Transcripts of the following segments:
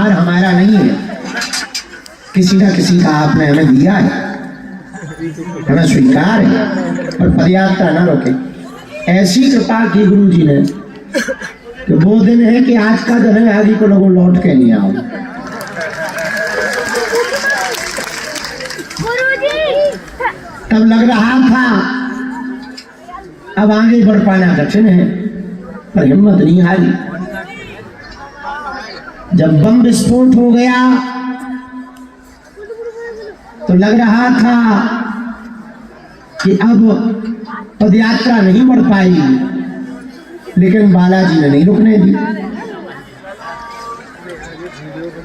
भार हमारा नहीं है, किसी न किसी का आपने हमें दिया है, हमें स्वीकार है, पर पदयात्रा न रोके। ऐसी कृपा की गुरु जी ने कि वो दिन है कि आज का दिन है, आगे को लोगों लौट के नहीं आओ। तब लग रहा था अब आगे बढ़ पाना कठिन है, पर हिम्मत नहीं हारी। जब बम विस्फोट हो गया तो लग रहा था कि अब पदयात्रा नहीं बढ़ पाएगी, लेकिन बालाजी ने नहीं रुकने दी।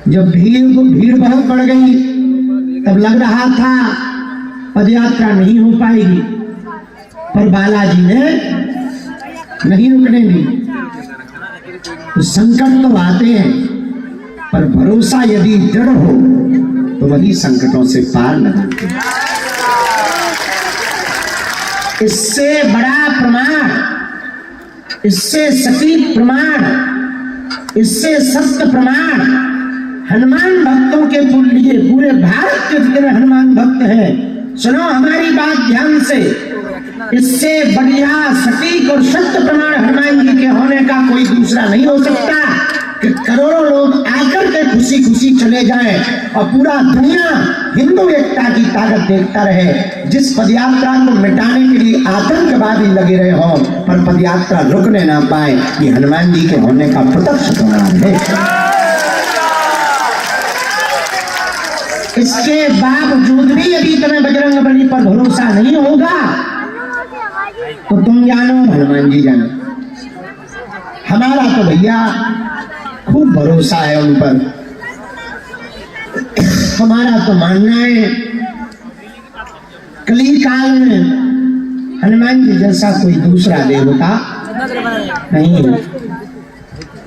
जब भीड़ बहुत बढ़ गई तब लग रहा था पदयात्रा नहीं हो पाएगी, पर बालाजी ने नहीं रुकने दी। तो संकट तो आते हैं, पर भरोसा यदि दृढ़ हो तो वही संकटों से पार लगाते हैं। इससे बड़ा प्रमाण, इससे सटीक प्रमाण, इससे सत्य प्रमाण हनुमान भक्तों के लिए पूरे भारत के जितने हनुमान भक्त हैं, सुनो हमारी बात ध्यान से, इससे बढ़िया सटीक और सत्य प्रमाण हनुमान जी के होने का कोई दूसरा नहीं हो सकता कि करोड़ों लोग आकर के खुशी खुशी चले जाएं और पूरा दुनिया हिंदू एकता की ताकत देखता रहे। जिस पदयात्रा को मिटाने के लिए आतंकवादी लगे रहे हों, पर पदयात्रा रुकने ना पाए, ये हनुमान जी के होने का प्रत्यक्ष प्रमाण है। इसके बावजूद भी यदि तुम्हें बजरंगबली पर भरोसा नहीं होगा तो तुम जानो, हनुमान जी जानो। हमारा तो भैया खूब भरोसा है उन पर। हमारा तो मानना है कली काल में हनुमान जी जैसा कोई दूसरा देवता नहीं है।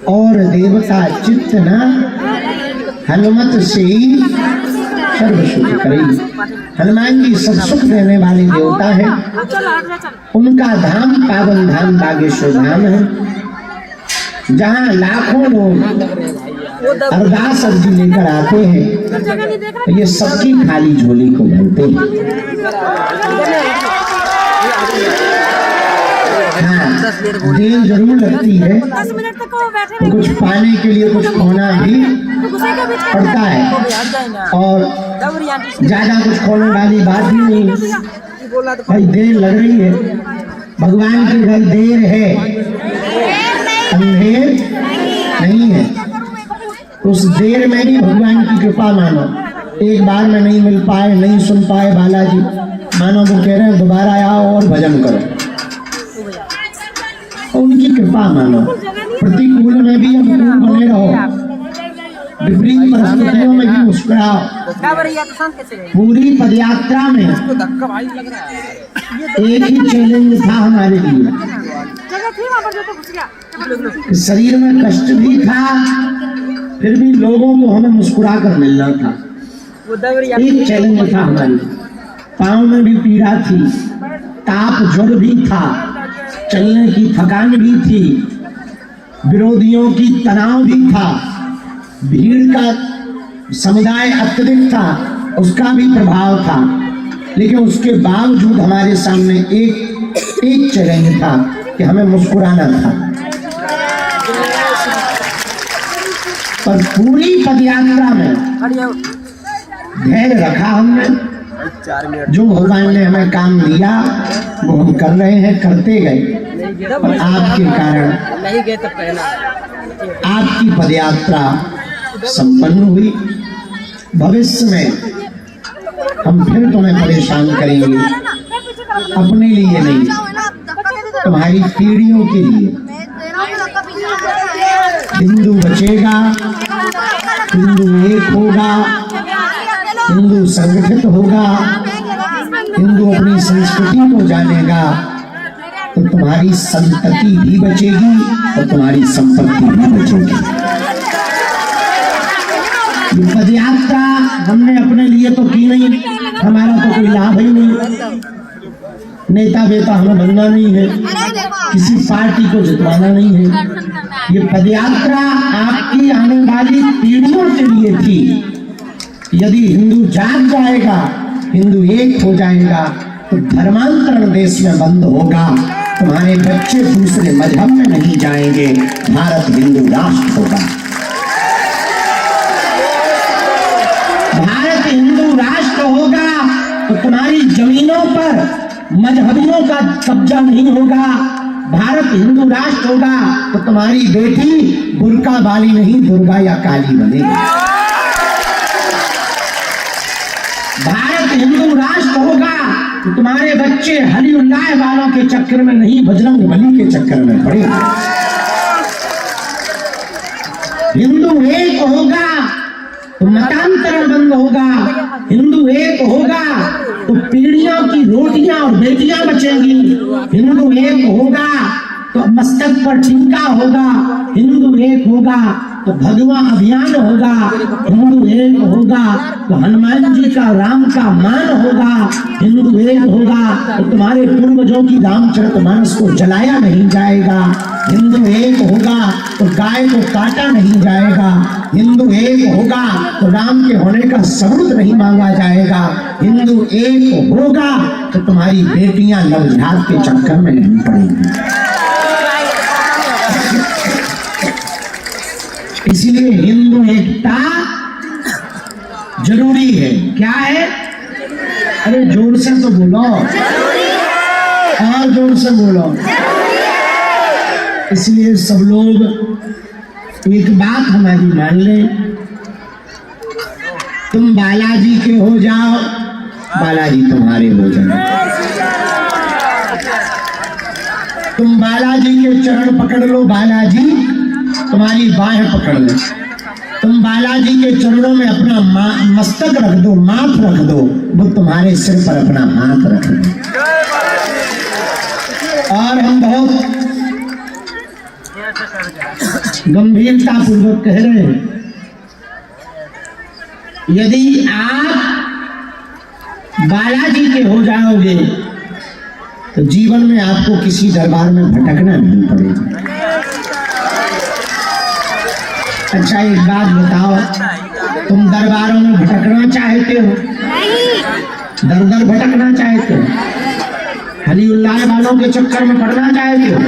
और देवता चित्त न हनुमत से ही सर्व सुख करेगी। हनुमान जी सब सुख देने वाले देवता हैं। उनका धाम पावन धाम बागेश्वर धाम है, जहाँ लाखों लोग अरदास अर्जी लेकर आते हैं, तो ये सबकी खाली झोली को भरते हैं। हाँ, देर जरूर लगती है, तो कुछ पाने के लिए कुछ खोना भी पड़ता है, और ज्यादा कुछ खोने वाली बात भी नहीं। भाई देर लग रही है, भगवान के घर देर है, अंधेर नहीं है। उस देर में भी भगवान की कृपा मानो। एक बार में नहीं मिल पाए, नहीं सुन पाए बालाजी, मानो वो कह रहे हैं दोबारा आओ और भजन करो, उनकी कृपा मानो। प्रतिकूल में भी अनुकूल बने रहो, विपरीत परिस्थितियों में भी मुस्कुराओ। पूरी पदयात्रा में एक ही चैलेंज था हमारे लिए, शरीर में कष्ट भी था, फिर भी लोगों को हमें मुस्कुरा कर मिलना था। एक चैलेंज था हमारे, पाँव में भी पीड़ा थी, ताप ज्वर भी था, चलने की थकान भी थी, विरोधियों की तनाव भी था, भीड़ का समुदाय अत्यधिक था, उसका भी प्रभाव था। लेकिन उसके बावजूद हमारे सामने एक चैलेंज था कि हमें मुस्कुराना था। पर पूरी पदयात्रा में धैर्य रखा हमने। जो भगवान ने हमें काम दिया वो हम कर रहे हैं, करते गए। और आपके कारण आपकी पदयात्रा संपन्न हुई। भविष्य में हम फिर तुम्हें परेशान करेंगे, अपने लिए नहीं, तुम्हारी पीढ़ियों के लिए। हिंदू बचेगा, हिंदू एक होगा, हिंदू संगठित होगा, हिंदू अपनी संस्कृति को जानेगा, तो तुम्हारी संतति भी बचेगी और तुम्हारी संपत्ति भी बचेगी। पदयात्रा हमने अपने लिए तो की नहीं, हमारा तो कोई लाभ ही नहीं, नेता बेता हमें बनना नहीं है, किसी पार्टी को जितवाना नहीं है, ये पदयात्रा आपकी आने वाली पीढ़ियों के लिए थी। यदि हिंदू जाग जाएगा, हिंदू एक हो जाएगा, तो धर्मांतरण देश में बंद होगा। तुम्हारे बच्चे दूसरे मजहब में नहीं जाएंगे, भारत हिंदू राष्ट्र होगा। भारत हिंदू राष्ट्र होगा तो तुम्हारी जमीनों पर मजहबियों का कब्जा नहीं होगा। भारत हिंदू राष्ट्र होगा तो तुम्हारी बेटी बुर्का वाली नहीं, दुर्गा या काली बनेगी। भारत हिंदू राष्ट्र होगा तो तुम्हारे बच्चे हलीउल्लाह वालों के चक्कर में नहीं, बजरंग बली के चक्कर में पड़ेंगे। हिंदू एक होगा तो मतांतरण बंद होगा। हिंदू एक होगा तो पीढ़ियों की रोटियां और बेटियां बचेंगी। हिंदू एक होगा तो मस्तक पर टीका होगा। हिंदू एक होगा तो भगवा अभियान होगा। हिंदू एक होगा तो हनुमान जी का, राम का मान होगा। हिंदू एक होगा तो तुम्हारे पूर्वजों की रामचरितमानस को जलाया नहीं जाएगा। हिंदू एक होगा तो गाय को काटा नहीं जाएगा। हिंदू एक होगा तो राम के होने का सबूत नहीं मांगा जाएगा। हिंदू एक होगा तो तुम्हारी बेटियां लवझात के चक्कर में नहीं पड़ेंगी। इसलिए हिंदू एकता जरूरी है। क्या है? अरे जोर से तो बोलो, और जोर से बोलो। इसलिए सब लोग एक बात हमारी मान ले, तुम बालाजी के हो जाओ, बालाजी तुम्हारे हो जाए। तुम बालाजी के चरण पकड़ लो, बालाजी तुम्हारी बाहें पकड़ ले। तुम बालाजी के चरणों में अपना मस्तक रख दो, माथ रख दो, वो तुम्हारे सिर पर अपना हाथ रख दो। और हम बहुत गंभीरता पूर्वक कह रहे हैं, यदि आप बालाजी के हो जाओगे तो जीवन में आपको किसी दरबार में भटकना नहीं पड़ेगा। अच्छा एक बात बताओ, तुम दरबारों में भटकना चाहते हो? दर दर भटकना चाहते हो? हलीउल्लाह वालों के चक्कर में पड़ना चाहते हो?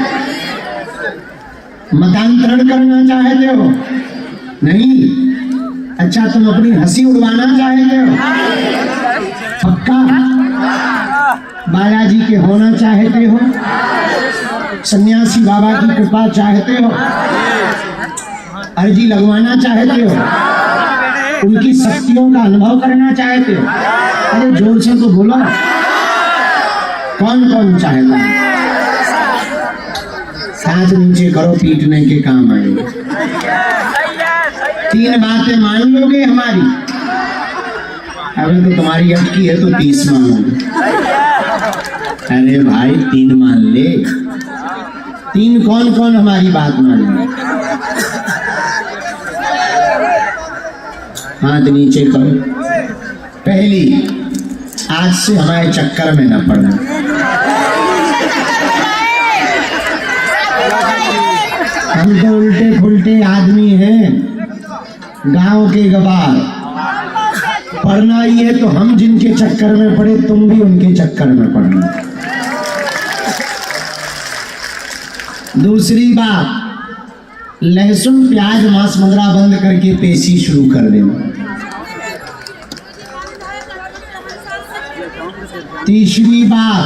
मतांतरण करना चाहते हो? नहीं। अच्छा तुम अपनी हंसी उड़वाना चाहते हो? पक्का बालाजी के होना चाहते हो? सन्यासी बाबा की कृपा चाहते हो? अर्जी लगवाना चाहते हो? उनकी शक्तियों का अनुभव करना चाहते हो? अरे जोर से तो बोलो, कौन कौन चाहता है? हाथ नीचे करो, पीटने के काम आएंगे। 3 बातें मान लोगे हमारी? अगर तो तुम्हारी अटकी है तो 30 मानोगे। अरे भाई 3 मान ले। 3 कौन कौन हमारी बात माने? हाथ नीचे करो। पहली, आज से हमारे चक्कर में न पड़ना। हम तो उल्टे फुल्टे आदमी हैं, गांव के गवार। पढ़ना ही है तो हम जिनके चक्कर में पड़े, तुम भी उनके चक्कर में पड़ना। दूसरी बात, लहसुन प्याज मांस मदिरा बंद करके पेशी शुरू कर देना। तीसरी बात,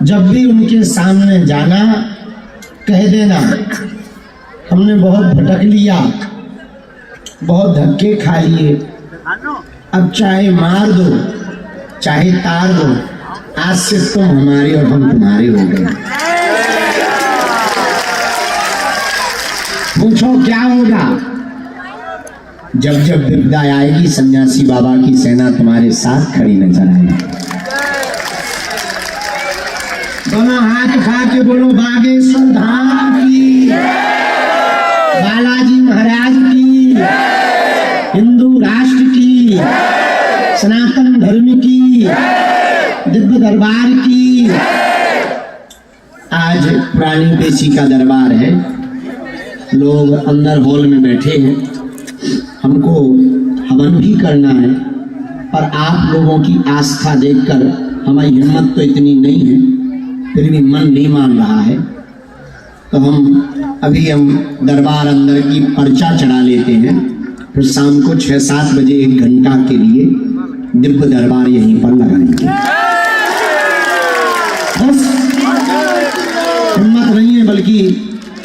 जब भी उनके सामने जाना कह देना हमने बहुत भटक लिया, बहुत धक्के खा लिए, अब चाहे मार दो चाहे तार दो, आज से तुम हमारे और हम तुम्हारे हो गए। पूछो क्या होगा? जब जब विपदा आएगी सन्यासी बाबा की सेना तुम्हारे साथ खड़ी नजर आएगी। दोनों हाथ उठा के बोलो बागेश्वर धाम की, बालाजी महाराज की, हिंदू राष्ट्र की, सनातन धर्म की, दिव्य दरबार की। आज पुरानी पेशी का दरबार है, लोग अंदर हॉल में बैठे हैं, हमको हवन भी करना है, पर आप लोगों की आस्था देखकर हमारी हिम्मत तो इतनी नहीं है, फिर भी मन नहीं मान रहा है, तो हम दरबार अंदर की पर्चा चढ़ा लेते हैं, फिर शाम को 6-7 बजे 1 घंटा के लिए दिव्य दरबार यहीं पर लगाएंगे। बस हिम्मत नहीं है, बल्कि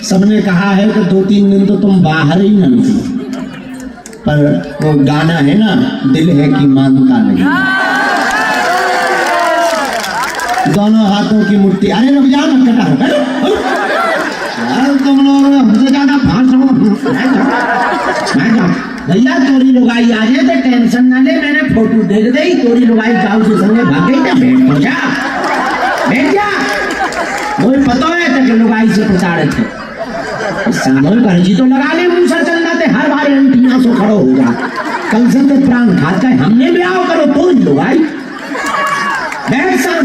सबने कहा है कि 2-3 दिन तो तुम बाहर ही न निकलो, पर वो गाना है ना, दिल है कि मानता नहीं। दोनों हाथों की मुट्ठी, अरे रुक जाओ मत कटा, तुम लोग हमसे ज्यादा भैया तोरी लुगाई आ जाए तो टेंशन ना ले, मैंने फोटो देख दी, तोरी लुगाई जाओ से संगे भाग गई, बैठ पहुंचा, बैठ जा, मुझे पता है तक लुगाई से प्रचारित है, सामूहिक अर्जी तो लगा ले, मुंह सर चलना थे, हर बार एंटिया सो खड़ो हो जा, कल से तो प्राण खाता है, हमने भी आओ करो तो लुगाई, बैठ सर,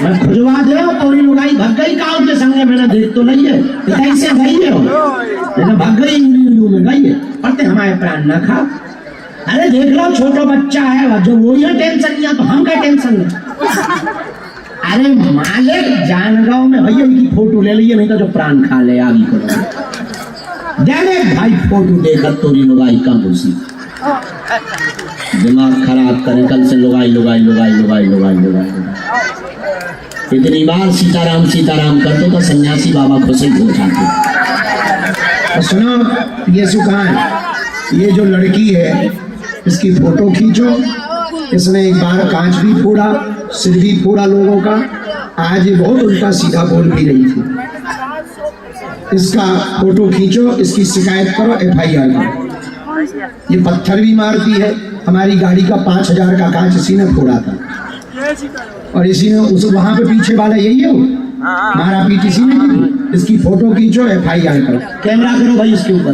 मैं खुजवा दे तोरी लुगाई भग गई, काऊ के संगे मैंने देख तो नहीं है, कैसे गई है, मैंने भग गई में गई है, पढ़ते हमारे प्राण न खा, अरे देख लो छोटा बच्चा है, जो वो ही टेंशन नहीं, तो हम क्या टेंशन नहीं, अरे मालिक जानगांव में भैया की फोटो ले लिए, नहीं तो जो प्राण खा ले आगे करो, दे भाई फोटो देखकर तोरी लुगाई का घुसी, दिमाग खराब करे, कल से लुगाई लुगाई लुगाई लुगाई लुगाई लुगाई, इतनी बार सीताराम सीताराम कर दो तो सन्यासी बाबा खुश हो जाते। तो सुनो, ये कहाँ है, ये जो लड़की है इसकी फोटो खींचो, इसने एक बार कांच भी फोड़ा, सिर भी फोड़ा लोगों का, आज ये बहुत उल्टा सीधा बोल भी रही थी, इसका फोटो खींचो, इसकी शिकायत करो, FIR करो, ये पत्थर भी मारती है, हमारी गाड़ी का 5000 का कांच इसी ने फोड़ा था, और इसी ने उस वहां पे पीछे वाला यही है, मारा पीट इसी ने, इसकी फोटो खींचो, FIR करो, कैमरा करो भाई इसके ऊपर।